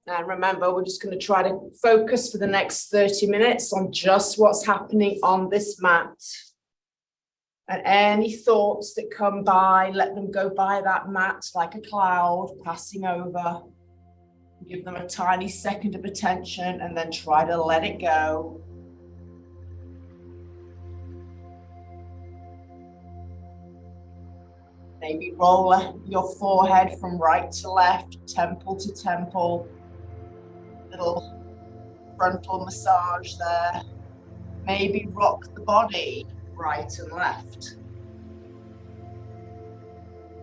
And remember, we're just going to try to focus for the next 30 minutes on just what's happening on this mat. And any thoughts that come by, let them go by that mat like a cloud passing over. Give them a tiny second of attention and then try to let it go. Maybe roll your forehead from right to left, temple to temple. Little frontal massage there. Maybe rock the body right and left.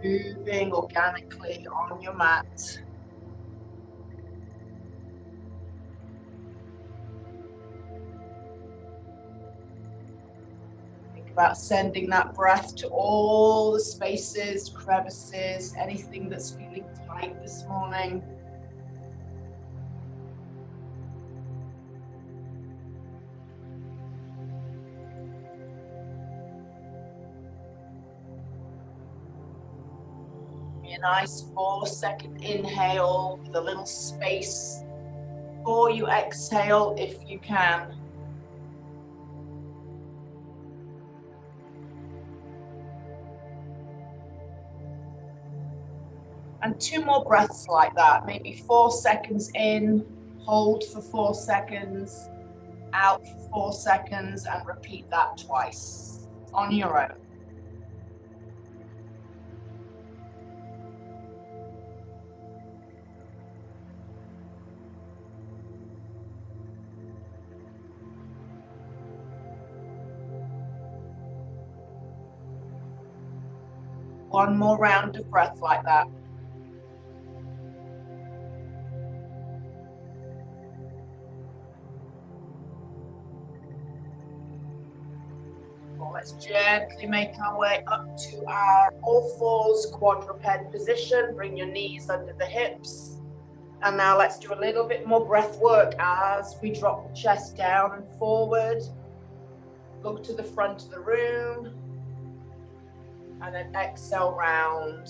Moving organically on your mat. Think about sending that breath to all the spaces, crevices, anything that's feeling tight this morning. A nice 4-second inhale with a little space before you exhale if you can. And 2 more breaths like that, maybe 4 seconds in, hold for 4 seconds, out for 4 seconds, and repeat that twice on your own. One more round of breath like that. Well, let's gently make our way up to our all fours quadruped position. Bring your knees under the hips. And now let's do a little bit more breath work as we drop the chest down and forward. Look to the front of the room. And then exhale round.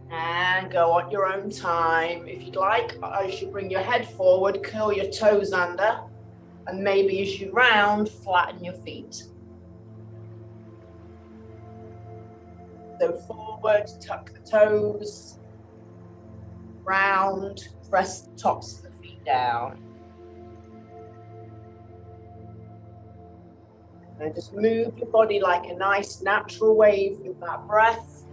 And go at your own time. If you'd like, as you bring your head forward, curl your toes under. And maybe as you round, flatten your feet. So forward, tuck the toes. Round, press the tops of the feet down. And just move your body like a nice natural wave with that breath.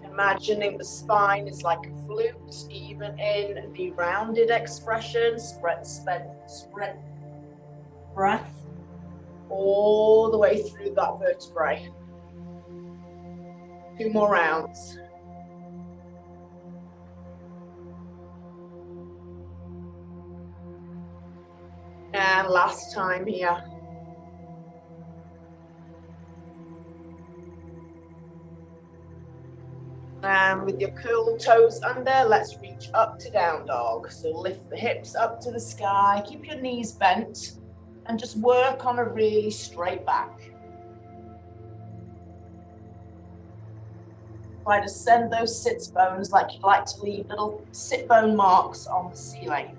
Imagining the spine is like a flute, even in the rounded expression. Spread breath all the way through that vertebrae. 2 more rounds. And last time here. And with your curled toes under, let's reach up to down dog. So lift the hips up to the sky, keep your knees bent, and just work on a really straight back. Try to send those sits bones like you'd like to leave little sit bone marks on the ceiling.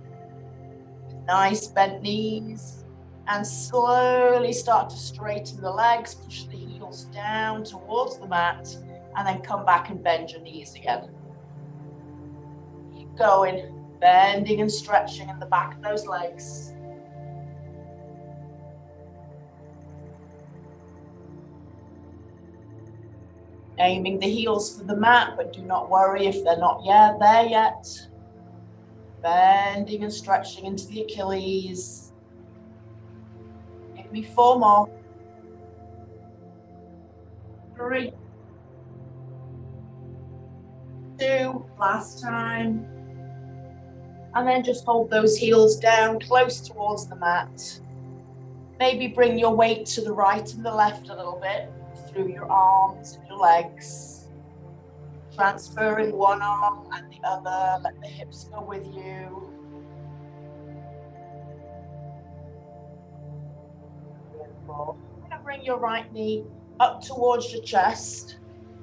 Nice bent knees, and slowly start to straighten the legs, push the heels down towards the mat, and then come back and bend your knees again. Keep going, bending and stretching in the back of those legs. Aiming the heels for the mat, but do not worry if they're not yet there yet. Bending and stretching into the Achilles. Give me 4 more. 3. 2, last time. And then just hold those heels down close towards the mat. Maybe bring your weight to the right and the left a little bit through your arms and your legs. Transferring one arm and the other, let the hips go with you. Beautiful. and bring your right knee up towards your chest.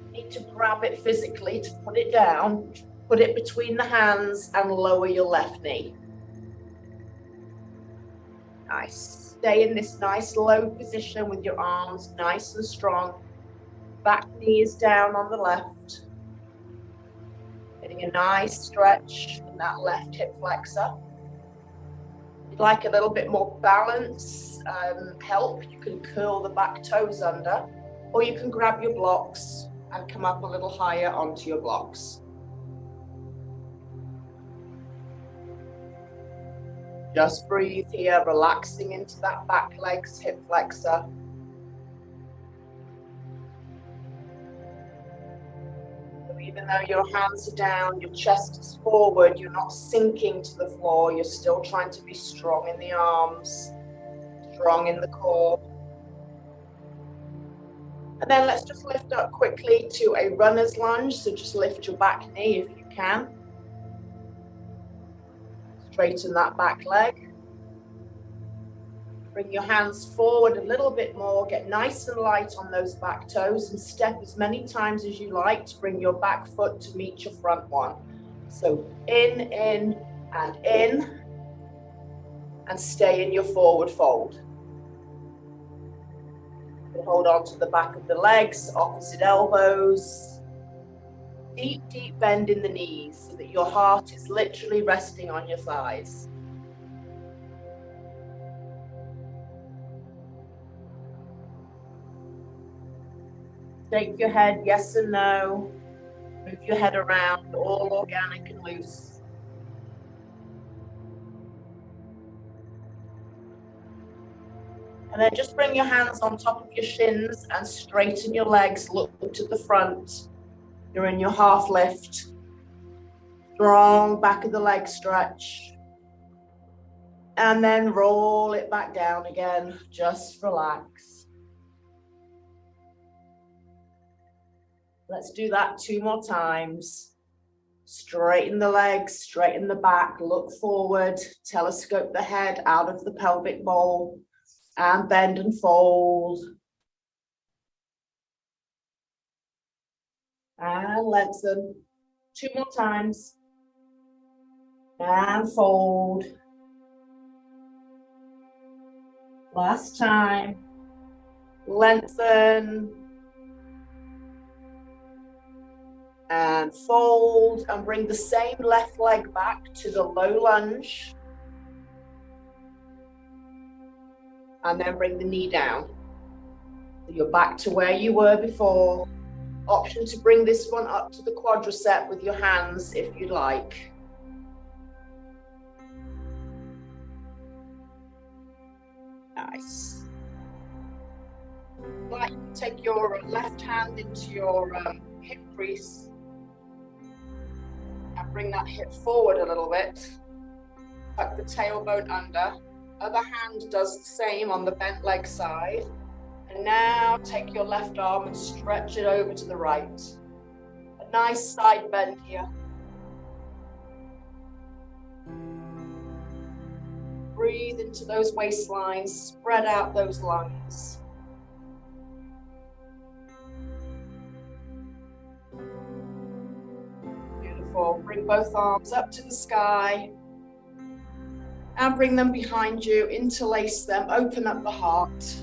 You need to grab it physically to put it down. Put it between the hands and lower your left knee. Nice. Stay in this nice low position with your arms nice and strong. Back knee is down on the left. Getting a nice stretch in that left hip flexor. If you'd like a little bit more balance, help, you can curl the back toes under, or you can grab your blocks and come up a little higher onto your blocks. Just breathe here, relaxing into that back leg's hip flexor. So even though your hands are down, your chest is forward, you're not sinking to the floor, you're still trying to be strong in the arms, strong in the core. And then let's just lift up quickly to a runner's lunge. So just lift your back knee if you can. Straighten that back leg. Bring your hands forward a little bit more. Get nice and light on those back toes and step as many times as you like to bring your back foot to meet your front one. So in, and stay in your forward fold. Hold on to the back of the legs, opposite elbows. Deep, deep bend in the knees so that your heart is literally resting on your thighs. Shake your head, yes and no. Move your head around, all organic and loose. And then just bring your hands on top of your shins and straighten your legs, look to the front. You're in your half lift. Strong back of the leg stretch. And then roll it back down again. Just relax. Let's do that 2 more times. Straighten the legs, straighten the back, look forward, telescope the head out of the pelvic bowl. And bend and fold. And lengthen. 2 more times. And fold. Last time. Lengthen. And fold. And bring the same left leg back to the low lunge. And then bring the knee down. So you're back to where you were before. Option to bring this one up to the quadricep with your hands if you'd like. Nice. Like, take your left hand into your hip crease and bring that hip forward a little bit. Tuck the tailbone under. Other hand does the same on the bent leg side. And now take your left arm and stretch it over to the right. A nice side bend here. Breathe into those waistlines, spread out those lungs. Beautiful. Bring both arms up to the sky. And bring them behind you, interlace them, open up the heart.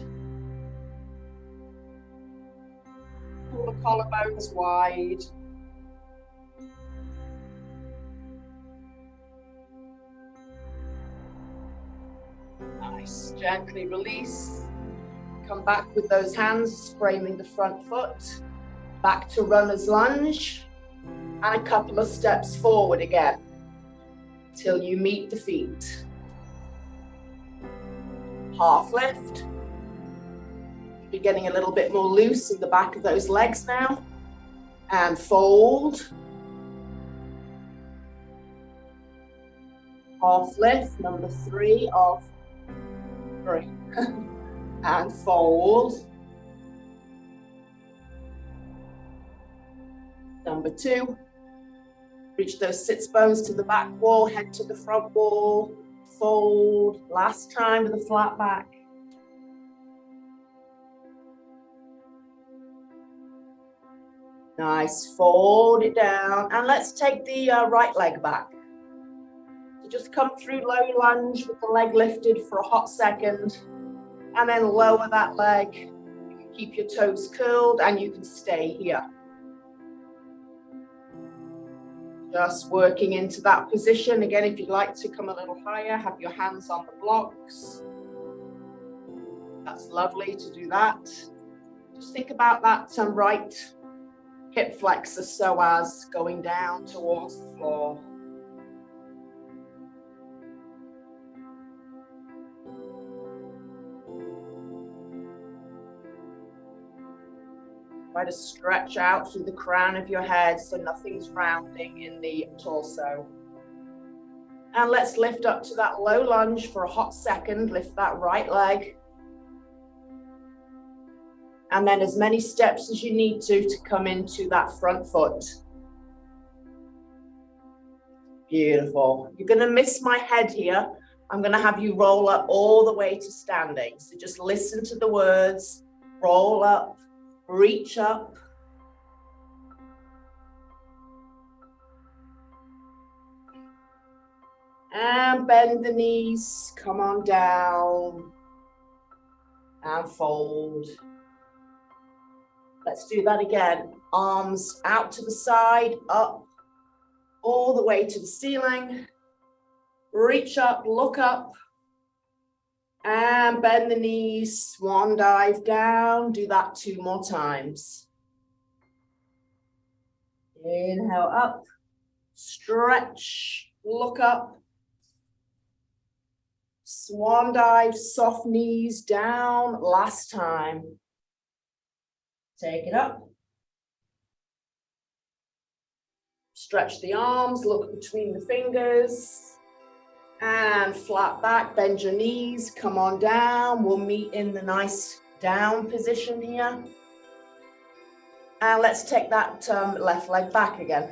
Pull the collarbones wide. Nice, gently release. Come back with those hands, framing the front foot. Back to runner's lunge. And a couple of steps forward again, till you meet the feet. Half lift. You're getting a little bit more loose in the back of those legs now. And fold. Half lift, number 3 of 3. And fold. Number 2. Reach those sits bones to the back wall, head to the front wall. Fold. Last time with a flat back. Nice, fold it down. And let's take the right leg back. So just come through low lunge with the leg lifted for a hot second. And then lower that leg. You can keep your toes curled and you can stay here. Just working into that position. Again, if you'd like to come a little higher, have your hands on the blocks. That's lovely to do that. Just think about that right hip flexor psoas going down towards the floor. Try to stretch out through the crown of your head so nothing's rounding in the torso. And let's lift up to that low lunge for a hot second. Lift that right leg. And then as many steps as you need to come into that front foot. Beautiful. You're going to miss my head here. I'm going to have you roll up all the way to standing. So just listen to the words. Roll up, reach up. And bend the knees. Come on down. And fold. Let's do that again. Arms out to the side, up, all the way to the ceiling. Reach up, look up, and bend the knees, swan dive down. Do that 2 more times. Inhale up, stretch, look up. Swan dive, soft knees down, last time. Take it up. Stretch the arms, look between the fingers. And flat back, bend your knees, come on down. We'll meet in the nice down position here. And let's take that left leg back again.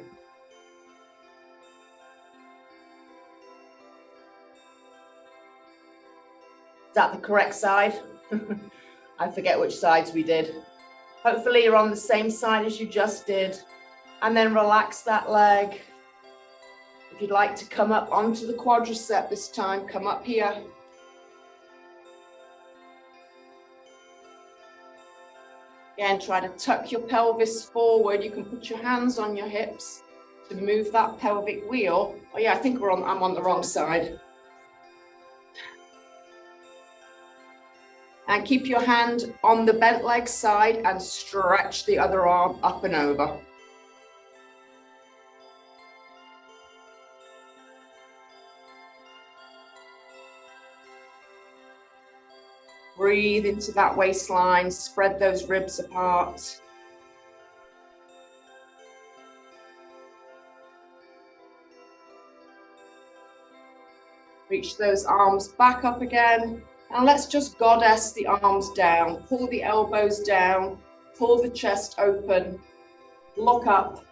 Is that the correct side? I forget which sides we did. Hopefully you're on the same side as you just did. And then relax that leg. If you'd like to come up onto the quadricep this time, come up here. Again, try to tuck your pelvis forward. You can put your hands on your hips to move that pelvic wheel. Oh yeah, I think I'm on the wrong side. And keep your hand on the bent leg side and stretch the other arm up and over. Breathe into that waistline, spread those ribs apart. Reach those arms back up again. And let's just goddess the arms down. Pull the elbows down, pull the chest open, look up.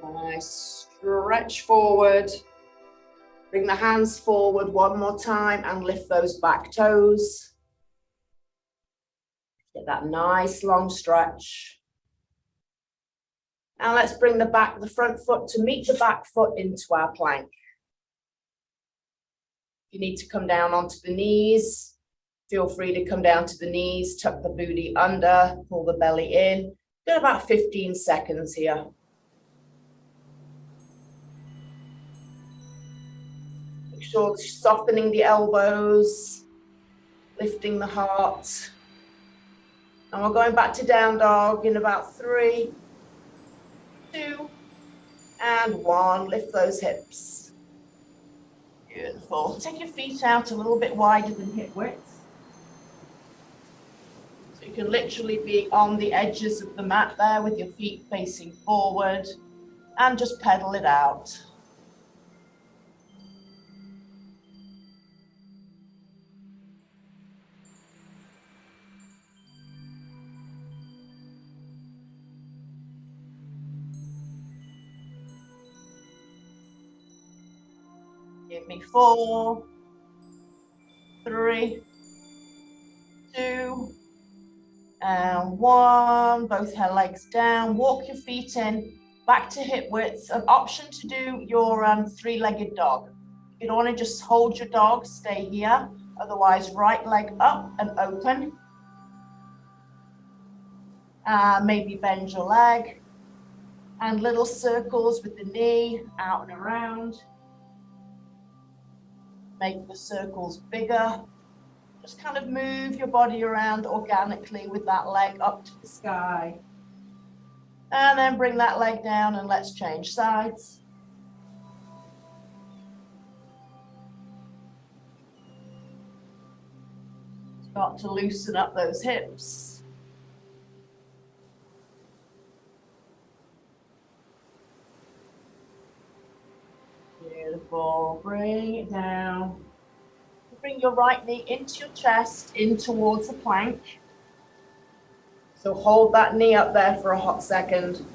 Nice, stretch forward. Bring the hands forward one more time and lift those back toes. Get that nice long stretch. And let's bring the front foot to meet the back foot into our plank. If you need to come down onto the knees, feel free to come down to the knees, tuck the booty under, pull the belly in. Got about 15 seconds here. Make sure softening the elbows, lifting the heart. And we're going back to down dog in about 3, 2, and 1. Lift those hips. Beautiful. Take your feet out a little bit wider than hip width. So you can literally be on the edges of the mat there with your feet facing forward and just pedal it out. Give me 4, 3, 2, and 1. Both her legs down. Walk your feet in, back to hip width. An option to do your 3-legged dog. If you don't want to just hold your dog, stay here. Otherwise, right leg up and open. Maybe bend your leg. And little circles with the knee out and around. Make the circles bigger. Just kind of move your body around organically with that leg up to the sky. And then bring that leg down and let's change sides. Start to loosen up those hips. Beautiful. Bring it down. Bring your right knee into your chest, in towards the plank. So hold that knee up there for a hot second.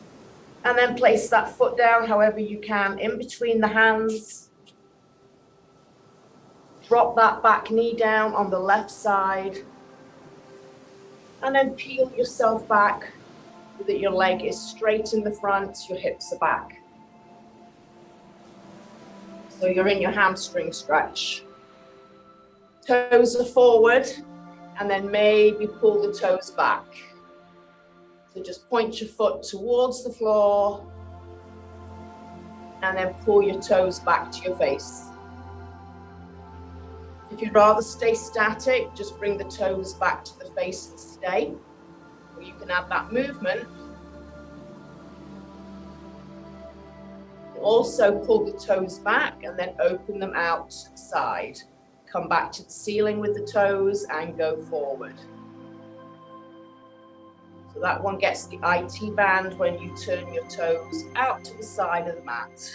And then place that foot down however you can in between the hands. Drop that back knee down on the left side. And then peel yourself back so that your leg is straight in the front, your hips are back. So you're in your hamstring stretch. Toes are forward, and then maybe pull the toes back. So just point your foot towards the floor, and then pull your toes back to your face. If you'd rather stay static, just bring the toes back to the face and stay. Or you can add that movement. Also pull the toes back and then open them out to the side. Come back to the ceiling with the toes and go forward. So that one gets the IT band when you turn your toes out to the side of the mat.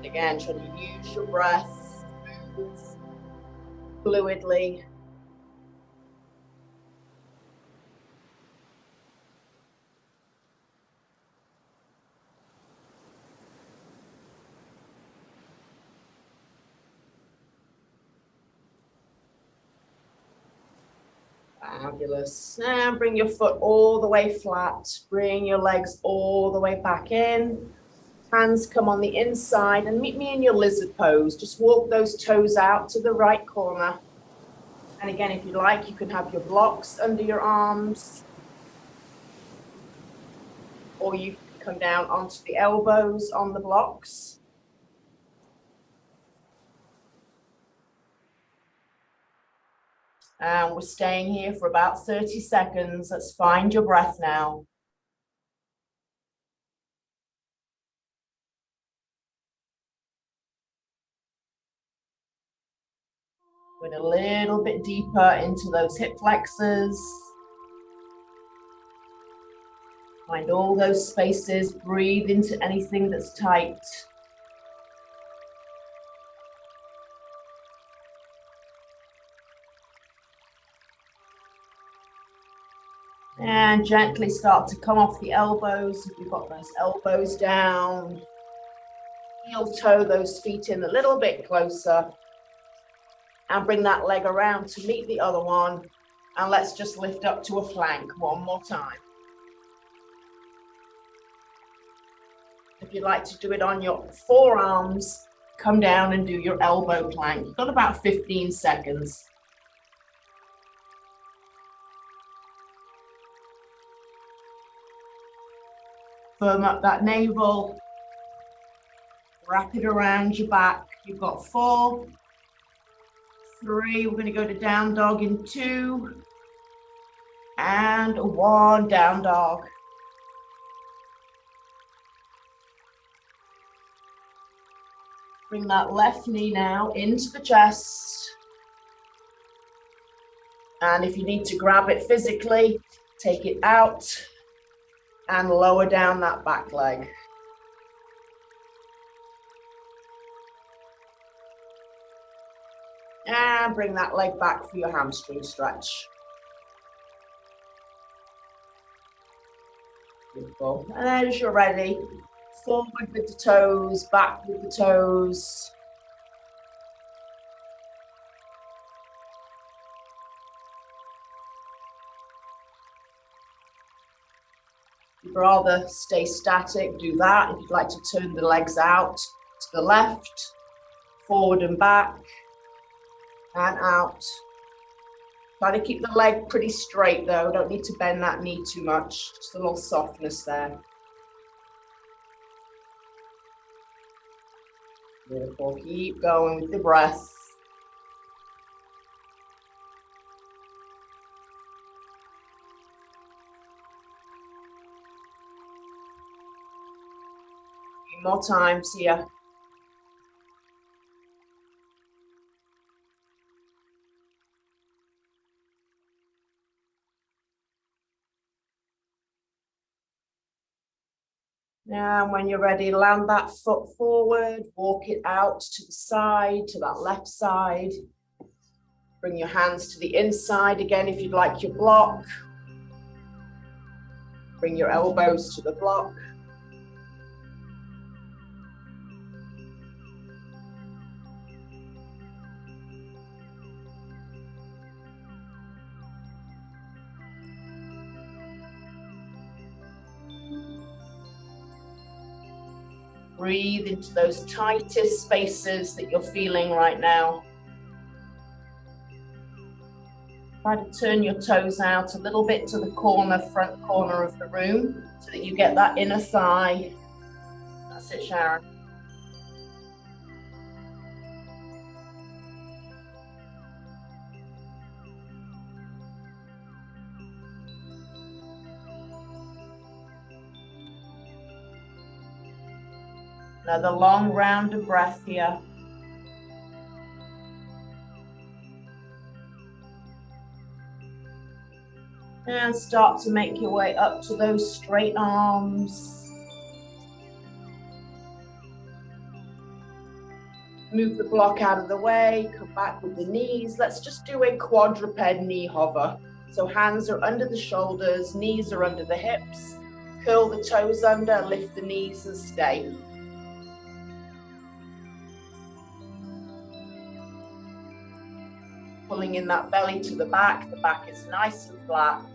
Again, try to use your breath, move fluidly. Fabulous. And bring your foot all the way flat. Bring your legs all the way back in. Hands come on the inside and meet me in your lizard pose. Just walk those toes out to the right corner. And again, if you like, you can have your blocks under your arms. Or you can come down onto the elbows on the blocks. And we're staying here for about 30 seconds. Let's find your breath now. Going a little bit deeper into those hip flexors. Find all those spaces. Breathe into anything that's tight. And gently start to come off the elbows. If you've got those elbows down, heel toe those feet in a little bit closer. And bring that leg around to meet the other one. And let's just lift up to a plank one more time. If you'd like to do it on your forearms, come down and do your elbow plank. You've got about 15 seconds. Firm up that navel. Wrap it around your back. You've got 4, 3. We're going to go to down dog in 2. And 1, down dog. Bring that left knee now into the chest. And if you need to grab it physically, take it out and lower down that back leg. And bring that leg back for your hamstring stretch. Beautiful. And as you're ready, Forward with the toes, back with the toes. If you'd rather stay static, do that. If you'd like to turn the legs out to the left, forward and back, and out. Try to keep the leg pretty straight though. Don't need to bend that knee too much. Just a little softness there. Beautiful. Keep going with the breath. A few more times here. Now, when you're ready, land that foot forward, walk it out to the side, to that left side. Bring your hands to the inside again if you'd like your block. Bring your elbows to the block. Breathe into those tightest spaces that you're feeling right now. Try to turn your toes out a little bit to the corner, front corner of the room so that you get that inner thigh. That's it, Sharon. Another long round of breath here. And start to make your way up to those straight arms. Move the block out of the way, come back with the knees. Let's just do a quadruped knee hover. So hands are under the shoulders, knees are under the hips. Curl the toes under, lift the knees and stay. Pulling in that belly to the back is nice and flat.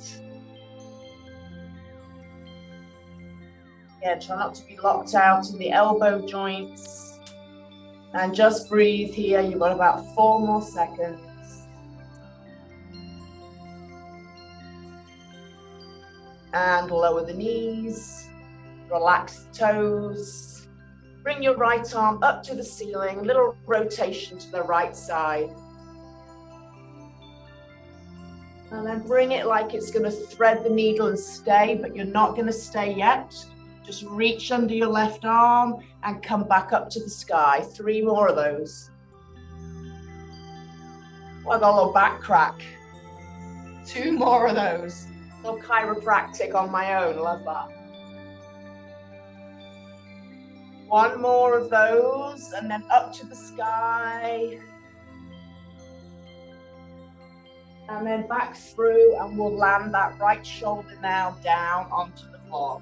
Yeah, try not to be locked out in the elbow joints. And just breathe here, you've got about 4 more seconds. And lower the knees, relax the toes. Bring your right arm up to the ceiling, little rotation to the right side. And then bring it like it's going to thread the needle and stay, but you're not going to stay yet. Just reach under your left arm and come back up to the sky. 3 more of those. Oh, I got a little back crack. 2 more of those. A little chiropractic on my own. Love that. 1 more of those and then up to the sky. And then back through, and we'll land that right shoulder now down onto the floor.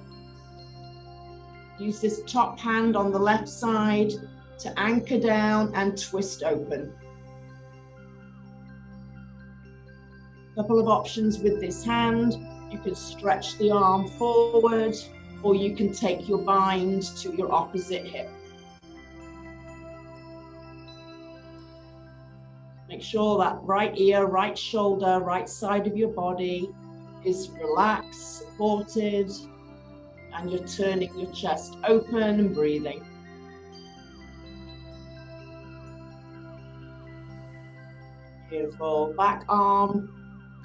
Use this top hand on the left side to anchor down and twist open. Couple of options with this hand. You can stretch the arm forward, or you can take your bind to your opposite hip. Make sure that right ear, right shoulder, right side of your body is relaxed, supported, and you're turning your chest open and breathing. Beautiful. Back arm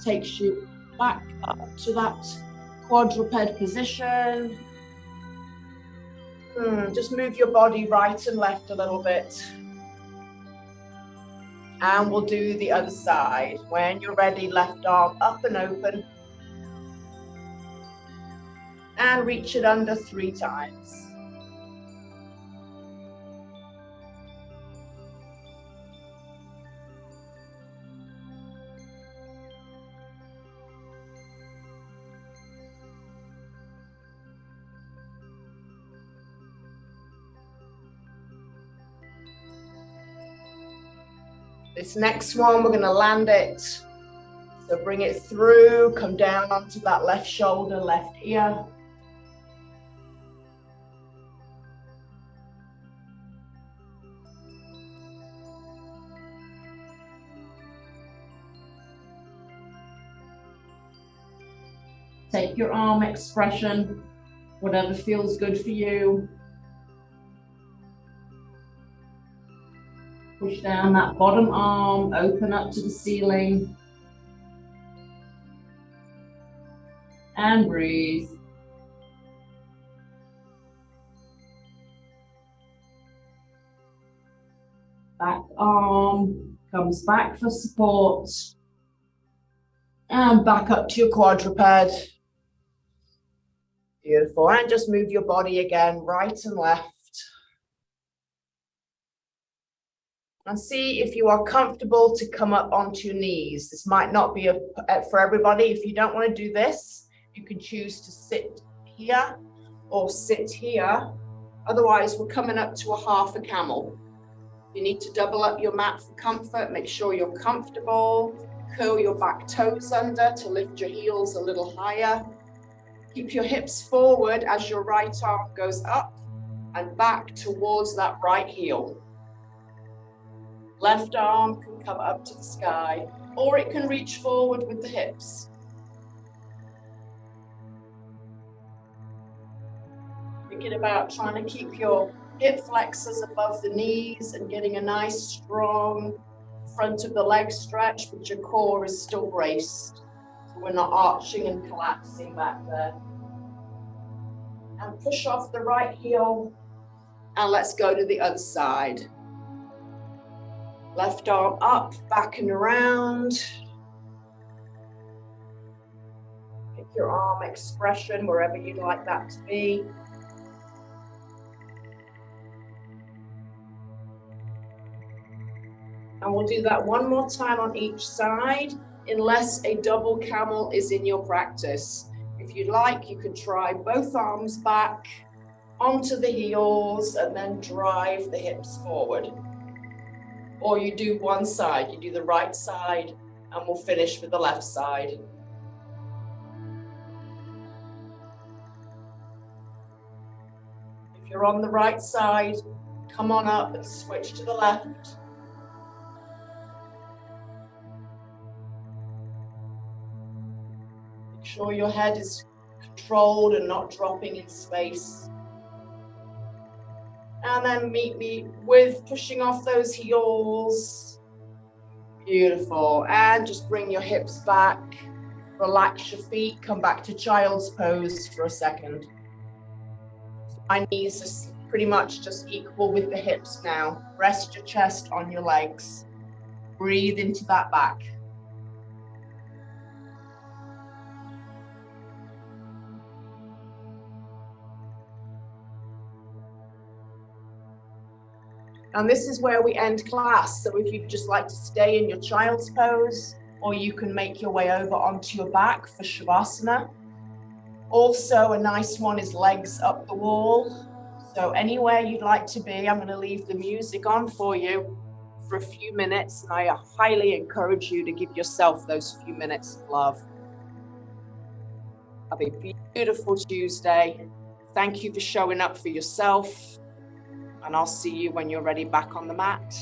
takes you back up to that quadruped position. Just move your body right and left a little bit. And we'll do the other side. When you're ready, left arm up and open. And reach it under 3 times. This next one, we're going to land it. So bring it through, come down onto that left shoulder, left ear. Take your arm expression, whatever feels good for you. Push down that bottom arm, open up to the ceiling. And breathe. Back arm comes back for support. And back up to your quadruped. Beautiful. And just move your body again, right and left. And see if you are comfortable to come up onto your knees. This might not be for everybody. If you don't want to do this, you can choose to sit here or sit here. Otherwise, we're coming up to a half a camel. You need to double up your mat for comfort. Make sure you're comfortable. Curl your back toes under to lift your heels a little higher. Keep your hips forward as your right arm goes up and back towards that right heel. Left arm can come up to the sky, or it can reach forward with the hips. Thinking about trying to keep your hip flexors above the knees and getting a nice strong front of the leg stretch, but your core is still braced. So we're not arching and collapsing back there. And push off the right heel, and let's go to the other side. Left arm up, back and around. Pick your arm expression wherever you'd like that to be. And we'll do that one more time on each side, unless a double camel is in your practice. If you'd like, you could try both arms back onto the heels and then drive the hips forward. Or you do one side, you do the right side, and we'll finish with the left side. If you're on the right side, come on up and switch to the left. Make sure your head is controlled and not dropping in space. And then meet me with pushing off those heels. Beautiful. And just bring your hips back. Relax your feet. Come back to child's pose for a second. My knees are pretty much just equal with the hips now. Rest your chest on your legs. Breathe into that back. And this is where we end class. So if you'd just like to stay in your child's pose, or you can make your way over onto your back for Shavasana. Also, a nice one is legs up the wall. So anywhere you'd like to be, I'm going to leave the music on for you for a few minutes. And I highly encourage you to give yourself those few minutes of love. Have a beautiful Tuesday. Thank you for showing up for yourself. And I'll see you when you're ready back on the mat.